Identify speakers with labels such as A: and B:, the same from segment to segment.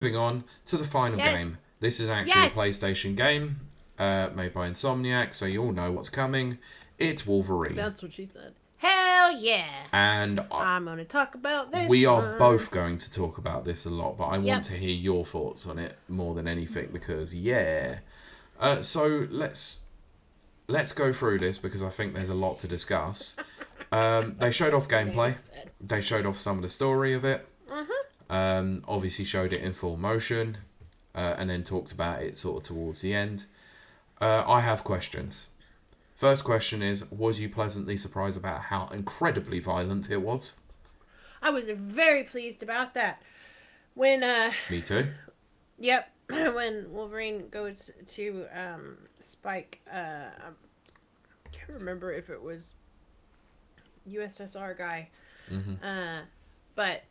A: Moving on to the final game. This is actually a PlayStation game made by Insomniac, so you all know what's coming. It's Wolverine.
B: That's what she said. Hell yeah!
A: And
B: I'm going to talk about this
A: we are
B: one.
A: both going to talk about this a lot, but I want to hear your thoughts on it more than anything because, so let's go through this because I think there's a lot to discuss. They showed off gameplay. They showed off some of the story of it. Obviously showed it in full motion, and then talked about it sort of towards the end. I have questions. First question is, was you pleasantly surprised about how incredibly violent it was?
B: I was very pleased about that. When,
A: Me too.
B: Yep. When Wolverine goes to, Spike, I can't remember if it was USSR guy. But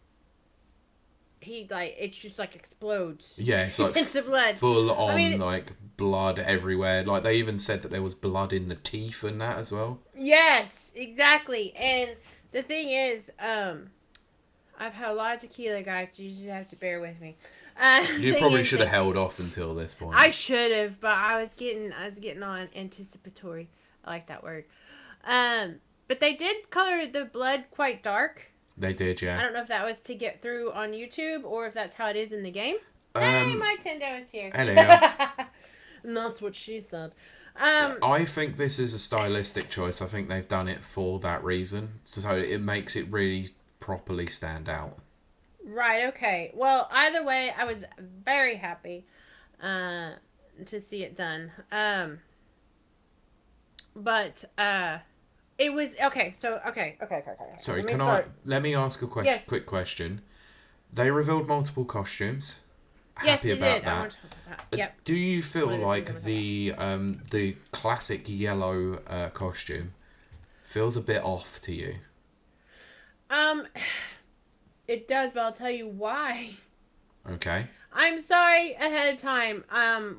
B: he, it just, explodes.
A: Yeah, it's like
B: into blood.
A: full on, blood everywhere. Like, they even said that there was blood in the teeth and that as well.
B: Yes, exactly. And the thing is, I've had a lot of tequila, guys, so you just have to bear with me.
A: You probably should have held off until this point.
B: I should have, but I was getting on anticipatory. I like that word. But they did color the blood quite dark.
A: They did, yeah.
B: I don't know if that was to get through on YouTube or if that's how it is in the game. Hey, my Tendo is here.
A: Hello.
B: And that's what she said.
A: I think this is a stylistic choice. I think they've done it for that reason. So it makes it really properly stand out.
B: Right, okay. Well, either way, I was very happy to see it done. But it was okay. So okay.
A: Sorry, let me ask a quick question. They revealed multiple costumes. Happy about that. I want to talk about that. Yep. Do you feel like the classic yellow costume feels a bit off to you?
B: It does, but I'll tell you why.
A: Okay.
B: I'm sorry ahead of time.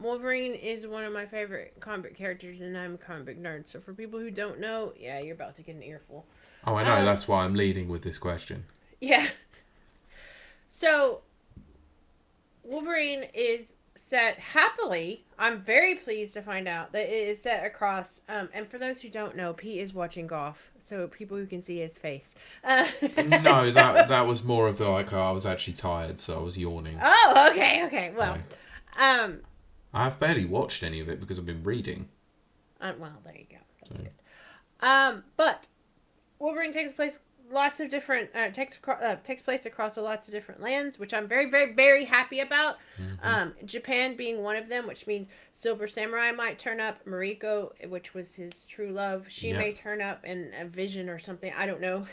B: Wolverine is one of my favorite comic book characters, and I'm a comic book nerd. So for people who don't know, yeah, you're about to get an earful.
A: Oh, I know. That's why I'm leading with this question.
B: Yeah. So Wolverine is set happily. I'm very pleased to find out that it is set across. And for those who don't know, Pete is watching golf, so people who can see his face.
A: No, that was more of I was actually tired, so I was yawning.
B: Oh, okay. Well,
A: I've barely watched any of it because I've been reading.
B: Well, there you go. That's good. But Wolverine takes place lots of different takes place across lots of different lands, which I'm very, very, very happy about. Japan being one of them, which means Silver Samurai might turn up. Mariko, which was his true love, she may turn up in a Vision or something. I don't know.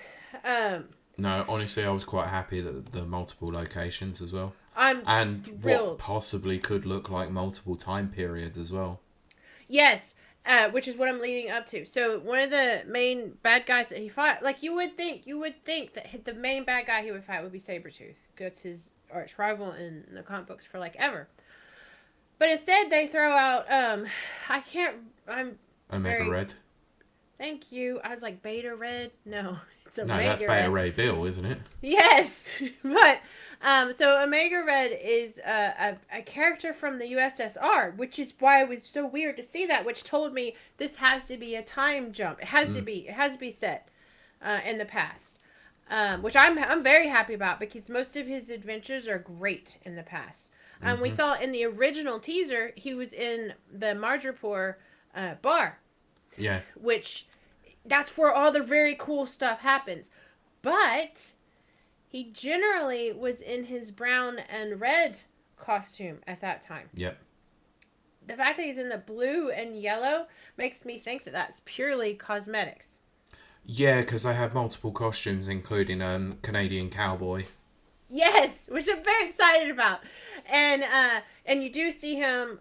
A: No, honestly, I was quite happy that the multiple locations as well.
B: I'm thrilled.
A: What possibly could look like multiple time periods as well.
B: Yes. Which is what I'm leading up to. So one of the main bad guys that he fought, you would think that the main bad guy he would fight would be Sabretooth. That's his arch rival in the comic books for ever. But instead they throw out,
A: Omega Red.
B: Thank you. I was like, Beta Red? No.
A: No, that's Beta Ray Bill, isn't it?
B: Yes, but so Omega Red is a character from the USSR, which is why it was so weird to see that. Which told me this has to be a time jump. It has to be set in the past, which I'm very happy about because most of his adventures are great in the past. We saw in the original teaser he was in the Marjorpur bar.
A: Yeah,
B: which. That's where all the very cool stuff happens. But he generally was in his brown and red costume at that time.
A: Yep.
B: The fact that he's in the blue and yellow makes me think that that's purely cosmetics.
A: Yeah, because they have multiple costumes, including Canadian Cowboy.
B: Yes, which I'm very excited about. And you do see him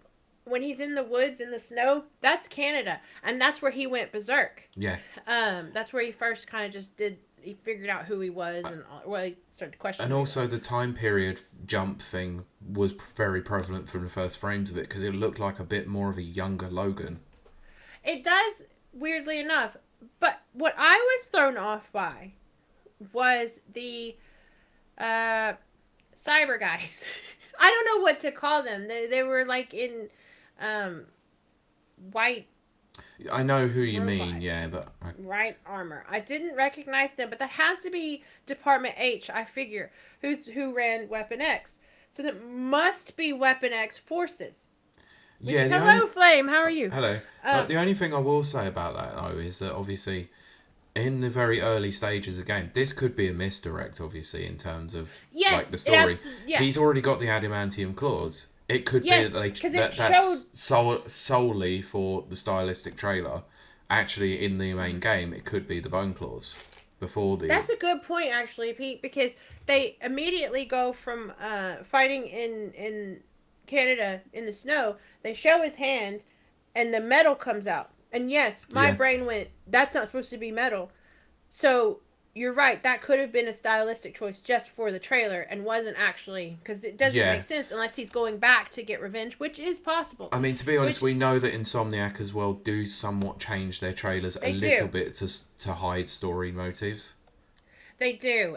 B: when he's in the woods in the snow. That's Canada, and that's where he went berserk.
A: Yeah.
B: That's where he first kind of just did. He figured out who he was, and he started questioning.
A: And also the time period jump thing was very prevalent from the first frames of it because it looked like a bit more of a younger Logan.
B: It does, weirdly enough. But what I was thrown off by was the cyber guys. I don't know what to call them. They were like in um, white
A: I know who you mean,
B: robots,
A: yeah, but
B: white armor. I didn't recognize them, but that has to be Department H. I figure who ran Weapon X. So that must be Weapon X forces. Which
A: yeah, the
B: hello,
A: only
B: Flame. How are you?
A: hello.
B: Um,
A: The only thing I will say about that though is that obviously in the very early stages of the game, this could be a misdirect, obviously, in terms of like the
B: yes, it
A: story.
B: absolutely. Yeah,
A: He's already got the adamantium claws. It could be that
B: yes, because it showed.
A: that's solely for the stylistic trailer. Actually, in the main game, it could be the bone claws before the.
B: That's a good point, actually, Pete, because they immediately go from fighting in Canada in the snow. They show his hand, and the metal comes out. And yes, my
A: Yeah,
B: brain went, "That's not supposed to be metal." So you're right. That could have been a stylistic choice just for the trailer, and wasn't actually, because it doesn't
A: yeah.
B: make sense unless he's going back to get revenge, which is possible.
A: I mean, to be honest,
B: Which
A: we know that Insomniac as well do somewhat change their trailers a
B: they
A: little
B: do.
A: bit to hide story motives.
B: They do.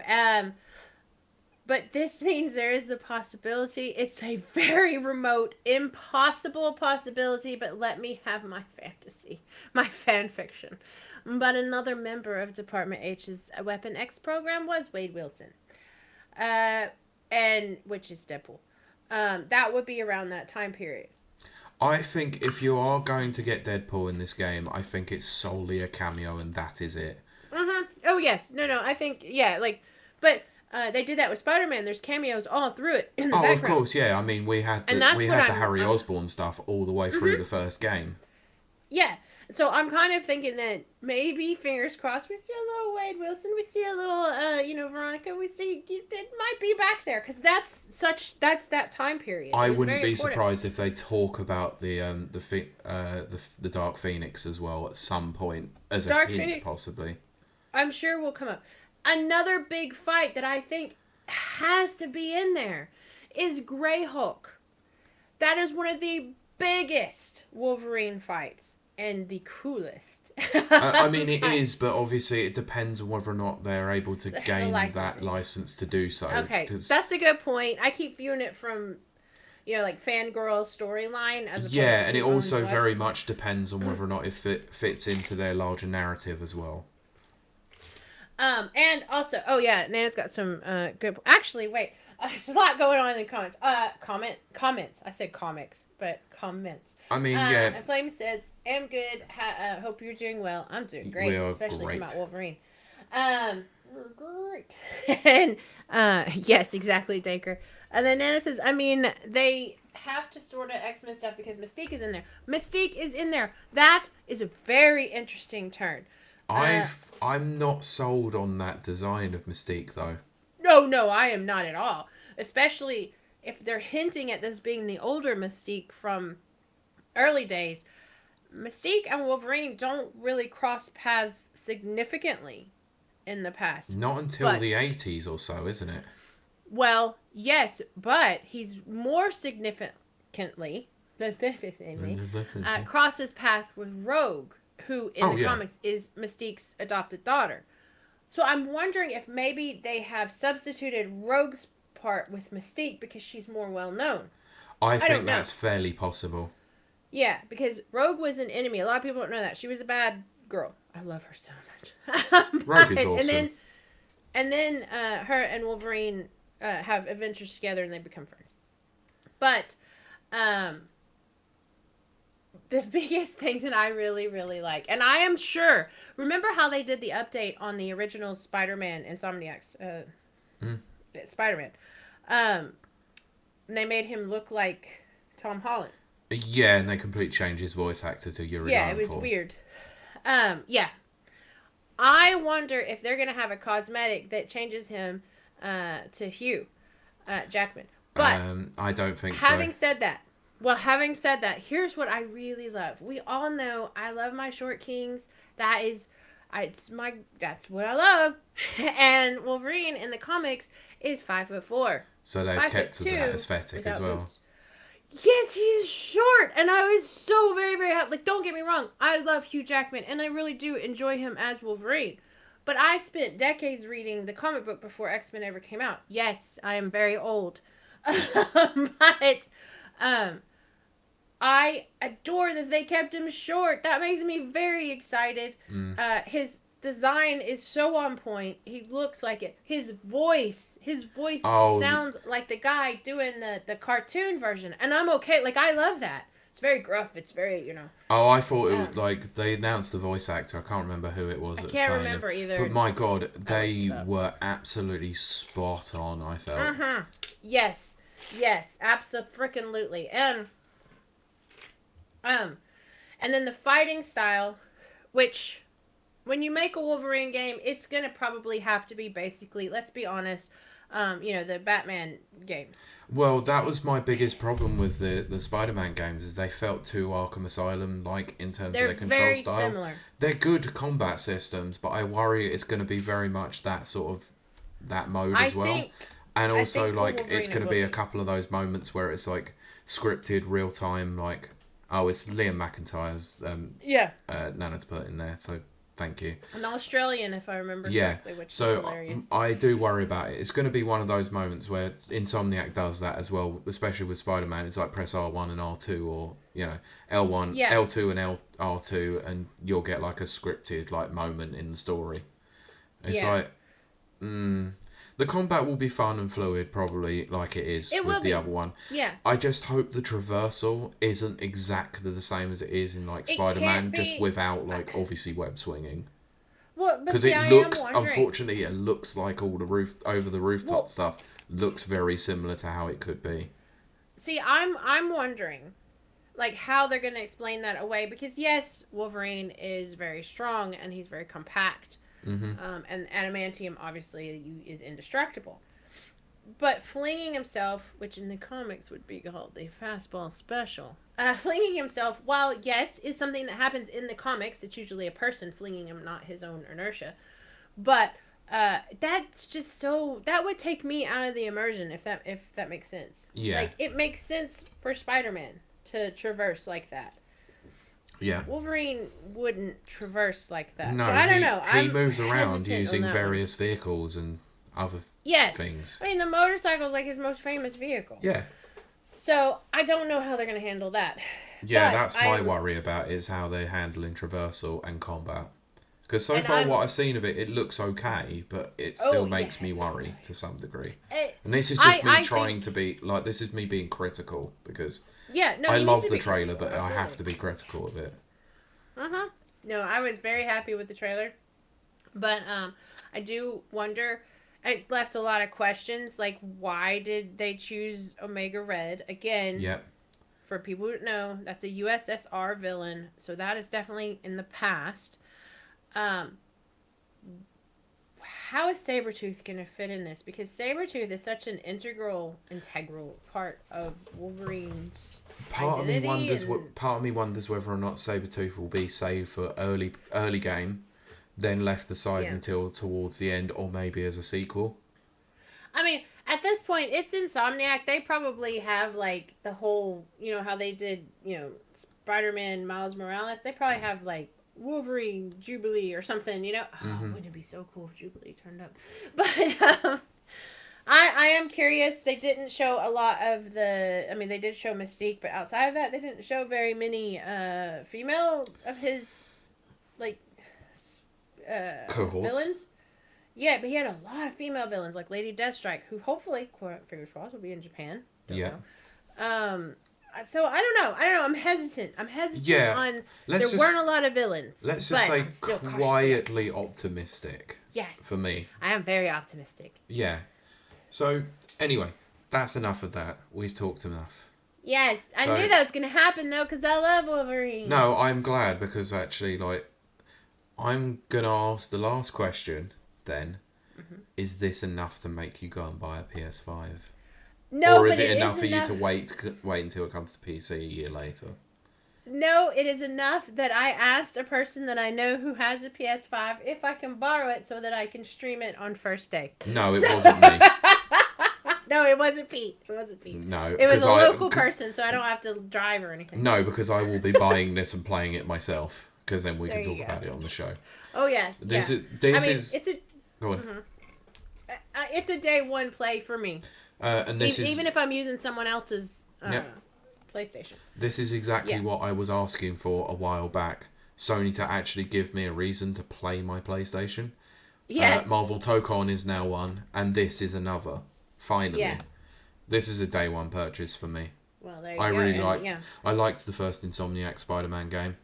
B: But this means there is the possibility. It's a very remote, impossible possibility, but let me have my fantasy, my fan fiction. But another member of Department H's Weapon X program was Wade Wilson, uh, and which is Deadpool. That would be around that time period.
A: I think if you are going to get Deadpool in this game, I think it's solely a cameo and that is it.
B: Oh yes, no. I think yeah, like, but they did that with Spider-Man. There's cameos all through it in the
A: Oh, of
B: background,
A: course, yeah. I mean,
B: and that's
A: we
B: what
A: had the Harry
B: I'm
A: Osborn stuff all the way through
B: mm-hmm.
A: the first game.
B: Yeah. So I'm kind of thinking that maybe, fingers crossed, we see a little Wade Wilson, we see a little, Veronica, we see it might be back there because that's that time period. It
A: I
B: was
A: wouldn't
B: very
A: be
B: important.
A: surprised if they talk about the Dark Phoenix as well at some point as a
B: Dark
A: hint,
B: Phoenix,
A: possibly.
B: I'm sure will come up. Another big fight that I think has to be in there is Grey Hulk. That is one of the biggest Wolverine fights and the coolest.
A: I mean, it
B: fight.
A: is, but obviously it depends on whether or not they're able to
B: The
A: gain that
B: licensing.
A: license to do so.
B: Okay,
A: 'Cause
B: that's a good point. I keep viewing it from, like fangirl storyline as opposed
A: yeah, and it
B: to on
A: also
B: what.
A: very much depends on whether or not if it fits into their larger narrative as well.
B: And also, oh yeah, Nana's got some good. Actually, wait, there's a lot going on in the comments. Comments. I said comics, but comments.
A: I mean, yeah,
B: And Flame says, "Am good. Hope you're doing well. I'm doing
A: we
B: great,
A: are
B: especially to
A: great.
B: about Wolverine. We're great." And yes, exactly, Daker. And then Nana says, "I mean, they have to sort of X-Men stuff because Mystique is in there. Mystique is in there. That is a very interesting turn. Uh,
A: I'm not sold on that design of Mystique though.
B: no, I am not at all. Especially if they're hinting at this being the older Mystique from early days. Mystique and Wolverine don't really cross paths significantly in the past.
A: Not until the
B: But,
A: 80s or so, isn't it?
B: well, yes, but he's more significantly crosses paths with Rogue, who in
A: Oh
B: the
A: yeah.
B: comics is Mystique's adopted daughter. So I'm wondering if maybe they have substituted Rogue's part with Mystique because she's more well known.
A: I
B: I
A: think
B: don't know.
A: that's fairly possible.
B: Yeah, because Rogue was an enemy. A lot of people don't know that. She was a bad girl. I love her so much.
A: Rogue is
B: And
A: awesome.
B: then her and Wolverine have adventures together and they become friends. But um, the biggest thing that I really, really like, and I am sure, remember how they did the update on the original Spider-Man Insomniacs
A: Mm.
B: Spider-Man? Um, and they made him look like Tom Holland.
A: Yeah, and they completely changed his voice actor to Yuri
B: Yeah, it was
A: Lowenthal.
B: weird. Yeah. I wonder if they're gonna have a cosmetic that changes him to Hugh Jackman. But
A: I don't think so.
B: having said that, here's what I really love. We all know I love my short kings. That's what I love. And Wolverine in the comics is 5'4".
A: So they've kept with that aesthetic as well.
B: Boots. Yes, he's short, and I was so very, very happy. Like, don't get me wrong, I love Hugh Jackman, and I really do enjoy him as Wolverine. But I spent decades reading the comic book before X-Men ever came out. Yes, I am very old. But um, I adore that they kept him short. That makes me very excited. His design is so on point. He looks like it. His voice
A: Oh,
B: sounds like the guy doing the cartoon version, and I'm okay. Like I love that. It's very gruff. It's very
A: oh, I thought it was
B: Um,
A: like they announced the voice actor. I can't remember who it was
B: I
A: that was
B: can't
A: playing him.
B: remember
A: But
B: either.
A: my God,
B: I looked
A: they
B: it up.
A: were absolutely spot on, I felt.
B: Yes. Yes. Absolutely. Um, and then the fighting style, which when you make a Wolverine game, it's gonna probably have to be basically, let's be honest, the Batman games.
A: Well, that was my biggest problem with the Spider-Man games is they felt too Arkham Asylum like in terms of
B: They're
A: their control
B: very
A: style.
B: similar.
A: They're good combat systems, but I worry it's going to be very much that sort of that mode
B: I
A: as well.
B: think
A: And
B: I
A: also
B: think for
A: like it's
B: Wolverine it
A: going to
B: will
A: be a
B: be.
A: couple of those moments where it's like scripted real time like oh, it's Liam McIntyre's
B: Yeah.
A: Nana to put in there, so thank you.
B: An Australian, if I remember
A: Yeah,
B: correctly, which is
A: so
B: hilarious.
A: I do worry about it. It's going to be one of those moments where Insomniac does that as well, especially with Spider-Man. It's like press R1 and R2, or L1,
B: Yeah.
A: L2 and R2, and you'll get like a scripted like moment in the story. It's
B: Yeah.
A: like, the combat will be fun and fluid, probably like it is
B: It
A: with
B: will
A: the
B: be.
A: other one.
B: Yeah.
A: I just hope the traversal isn't exactly the same as it is in like
B: It can't
A: Spider-Man, just
B: be.
A: without like obviously web swinging.
B: Well, but
A: Because
B: see,
A: it
B: I am
A: looks,
B: wondering.
A: unfortunately, it looks like all the roof over the rooftop
B: Well,
A: stuff looks very similar to how it could be.
B: see, I'm wondering, like, how they're gonna explain that away because yes, Wolverine is very strong and he's very compact, and adamantium obviously is indestructible. But flinging himself, which in the comics would be called the fastball special, flinging himself, while yes, is something that happens in the comics, it's usually a person flinging him, not his own inertia. But that's just so that would take me out of the immersion if that makes sense.
A: Yeah,
B: Like it makes sense for Spider-Man to traverse like that.
A: yeah.
B: Wolverine wouldn't traverse like that. So
A: No,
B: I don't
A: he
B: know.
A: he
B: I'm
A: moves around
B: hesitant on
A: using
B: that one.
A: various vehicles and other
B: Yes.
A: things.
B: I mean the motorcycle is like his most famous vehicle.
A: Yeah,
B: So I don't know how they're gonna handle that.
A: yeah.
B: But
A: That's my worry about is how they're handling traversal and combat. Because so
B: and
A: far,
B: I'm
A: what I've seen of it, it looks okay, but it
B: oh
A: still
B: yeah.
A: makes me worry to some degree.
B: It,
A: And this is just me
B: I
A: trying
B: think
A: to be like, this is me being critical because
B: yeah, no,
A: I
B: you need
A: love
B: to
A: the
B: be
A: trailer,
B: critical,
A: but I have
B: absolutely.
A: to be critical of it.
B: Uh-huh. No, I was very happy with the trailer. But I do wonder it's left a lot of questions like why did they choose Omega Red? Again,
A: Yep.
B: for people who don't know, that's a USSR villain, so that is definitely in the past. Um how is Sabretooth going to fit in this? Because Sabretooth is such an integral part of Wolverine's identity and
A: Part of me wonders whether or not Sabretooth will be saved for early game, then left aside
B: yeah.
A: until towards the end, or maybe as a sequel.
B: I mean, at this point, it's Insomniac. They probably have like the whole, how they did, Spider-Man, Miles Morales. They probably have like Wolverine Jubilee or something. Oh, wouldn't it be so cool if Jubilee turned up? But I am curious. They didn't show a lot of the. I mean, they did show Mystique, but outside of that, they didn't show very many female of his like
A: Cohorts.
B: villains. Yeah, but he had a lot of female villains, like Lady Deathstrike, who hopefully, fingers crossed, will be in Japan. Don't
A: Yeah.
B: know. So I don't know. I'm hesitant. I'm hesitant
A: Yeah.
B: on.
A: Let's
B: There weren't a lot of villains.
A: let's
B: but
A: just say
B: I'm still cautious.
A: quietly optimistic.
B: Yes.
A: For me.
B: I am very optimistic.
A: Yeah. So anyway, that's enough of that. We've talked enough.
B: Yes, I
A: So-
B: knew that was gonna happen though, because I love Wolverine.
A: No, I'm glad because actually, like, I'm gonna ask the last question. Then, is this enough to make you go and buy a PS5,
B: No,
A: or is
B: but
A: it enough for you
B: enough.
A: to wait until it comes to PC a year later?
B: No, it is enough that I asked a person that I know who has a PS5 if I can borrow it so that I can stream it on first day.
A: No, it wasn't me.
B: No, it wasn't Pete. It wasn't Pete.
A: No,
B: It was a local
A: c-
B: person, so I don't have to drive or anything.
A: No, because I will be buying this and playing it myself. Because then we
B: There
A: can
B: you
A: talk
B: go.
A: about it on the show.
B: Oh yes,
A: This
B: yeah.
A: is this
B: I mean,
A: is.
B: it's a
A: Go on.
B: it's a day one play for me.
A: And this
B: even if I'm using someone else's PlayStation.
A: This is exactly what I was asking for a while back. Sony to actually give me a reason to play my PlayStation.
B: Yes.
A: Marvel Tokon is now one, and this is another. Finally.
B: Yeah.
A: This is a day one purchase for me.
B: Well, there you
A: I
B: go.
A: really I liked the first Insomniac Spider-Man game.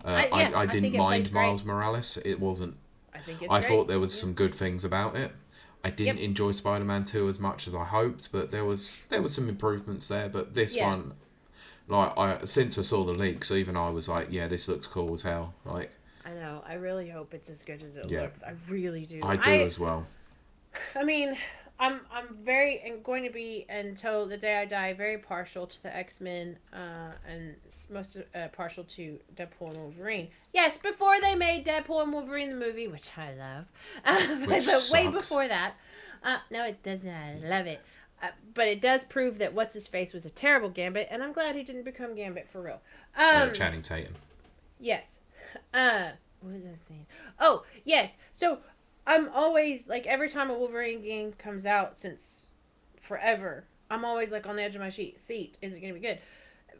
A: I didn't mind Miles Morales. It wasn't. I thought there was some good things about it. I didn't enjoy Spider-Man 2 as much as I hoped, but there was some improvements there. But this one, like since I saw the leaks, even I was like, yeah, this looks cool as hell. Like,
B: I know. I really hope it's as good as it looks. I really do.
A: I do as well.
B: I mean, I'm going to be until the day I die very partial to the X-Men and most partial to Deadpool and Wolverine. Yes, before they made Deadpool and Wolverine the movie, which I love, but way before that. No, it doesn't. I love it. But it does prove that what's his face was a terrible Gambit, and I'm glad he didn't become Gambit for real.
A: Channing Tatum.
B: Yes. What was his name? Oh, yes. So I'm always like every time a Wolverine game comes out since forever, I'm always like on the edge of my seat. Is it going to be good?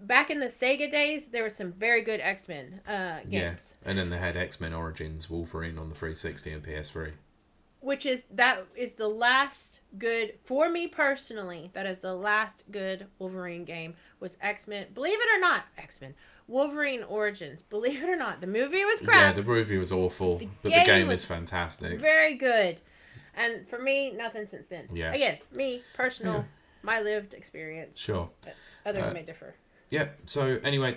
B: Back in the Sega days, there were some very good X-Men games.
A: Yeah, and then they had X-Men Origins Wolverine on the 360 and PS3.
B: That is the last good, for me personally, that is the last good Wolverine game was X-Men. Believe it or not, X-Men. Wolverine Origins. Believe it or not, the movie was crap.
A: Yeah, the movie was awful, but the game is fantastic.
B: Very good. And for me, nothing since then.
A: Yeah.
B: Again, me, personal, my lived experience.
A: Sure.
B: Others may differ.
A: Yep. So anyway,